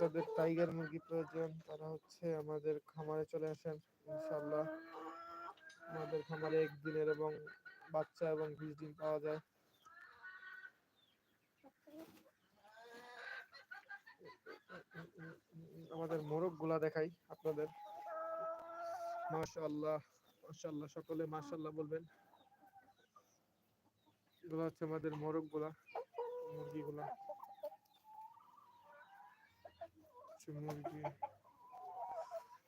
যাদের টাইগার মুরগি প্রয়োজন তারা হচ্ছে আমাদের খামারে চলে আসেন ইনশাআল্লাহ। আমাদের খামারে একদিনের এবং বাচ্চা এবং 20 ডিম পাওয়া যায়। আমাদের মোরগ গুলা দেখাই আপনাদের। মাশাআল্লাহ মাশাআল্লাহ, সকলে মাশাআল্লাহ বলবেন। এগুলো হচ্ছে আমাদের মোরগ গুলা, মুরগিগুলা মুরগি।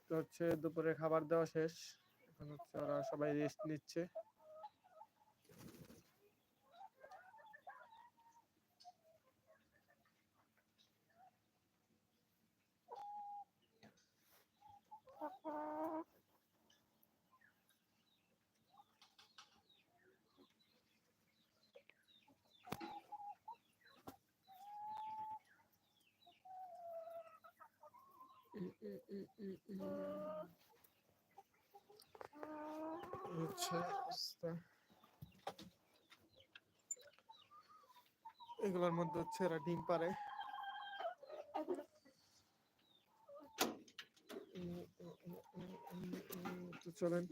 তো হচ্ছে দুপুরে খাবার দেওয়া শেষ, এখন হচ্ছে ওরা সবাই রেস্ট নিচ্ছে। হচ্ছে অবস্থা। এগুলোর মধ্যে হচ্ছে এরা ডিম পারে। তো চলেন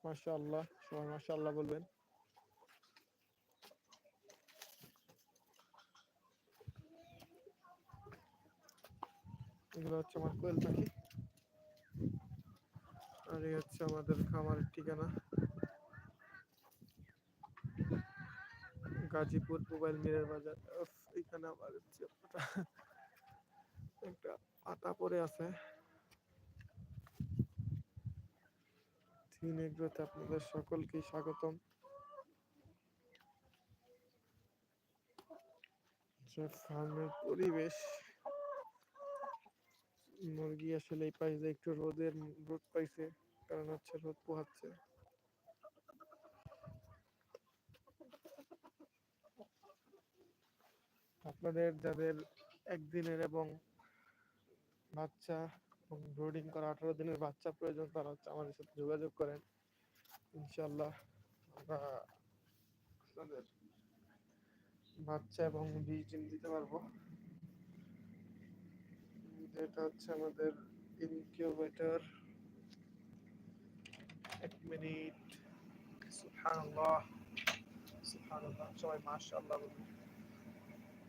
মাশাআল্লাহ, সবাই মাশাআল্লাহ বলবেন। এগুলো হচ্ছে আমার কোয়েল পাখি, আর এই হচ্ছে আমাদের খামারের ঠিকানা, গাজীপুর মোবাইল মিরের বাজার। এখানে আবার হচ্ছে একটা পাতা পড়ে আছে। থিন এগ্রোতে আপনাদের সকলকে স্বাগতম। ফার্মের পরিবেশ, মুরগি আসলে এই পাশে একটু রোদ পাইছে, কারণ হচ্ছে রোদ পোহাচ্ছে। আপনাদের যাদের একদিনের এবং বাচ্চা এবং ব্রুডিং করা 18 দিনের বাচ্চা প্রয়োজন তারা হচ্ছে আমাদের সাথে যোগাযোগ করেন। ইনশাআল্লাহ আমরা আপনাদের বাচ্চা এবং 20 ডিম দিতে পারবো। এটা হচ্ছে আমাদের ইনকিউবেটর। এক মিনিট। সুবহানাল্লাহ সুবহানাল্লাহ, সবাই মাশাআল্লাহ বলুন।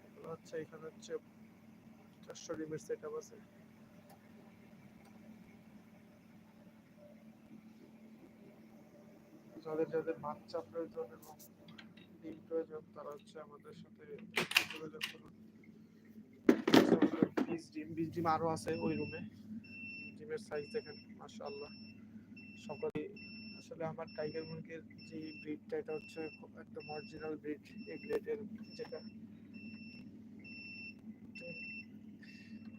এগুলো হচ্ছে এখানে হচ্ছে 400 ডিমের সেটআপ আছে। যাদের যাদের বাচ্চা প্রয়োজন এবং ডিম প্রয়োজন তারা হচ্ছে আমাদের সাথে যোগাযোগ করুন। 20 ডিম আরো আছে ওই রুমে। ডিমের সাইজ দেখেন মাশাআল্লাহ। সকলে আসলে আমার টাইগার মুরগির যে ব্রিডটা এটা হচ্ছে একদম অরিজিনাল ব্রিড, এ গ্রেডের যেটা।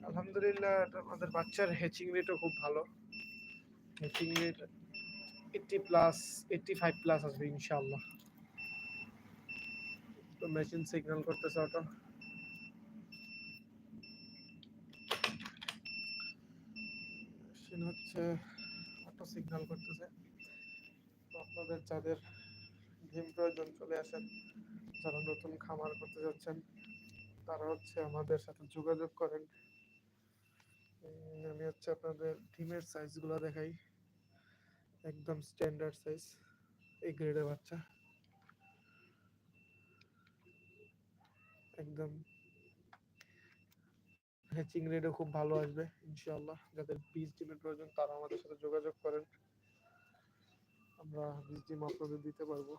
আলহামদুলিল্লাহ আমাদের বাচ্চার হ্যাচিং রেটও খুব ভালো। হ্যাচিং রেট 80 প্লাস 85 প্লাস আসবে ইনশাআল্লাহ। তো মেশিন সিগন্যাল করতেছে অটো। মেশিন হচ্ছে অটো সিগন্যাল করতেছে। তো আপনাদের যাদের ডিম প্রয়োজন চলে আসেন, যারা নতুন খামার করতে যাচ্ছেন তারা হচ্ছে আমাদের সাথে যোগাযোগ করেন। আমি হচ্ছে আপনাদের ডিমের সাইজগুলো দেখাই, একদম স্ট্যান্ডার্ড সাইজ, এই গ্রেডের বাচ্চা একদম। হ্যাচিং রেটও খুব ভালো আসবে ইনশাআল্লাহ। যাদের 20 ডিমের প্রয়োজন তারা আমাদের সাথে যোগাযোগ করেন, আমরা 20 ডিম আপনাদের দিতে পারবো।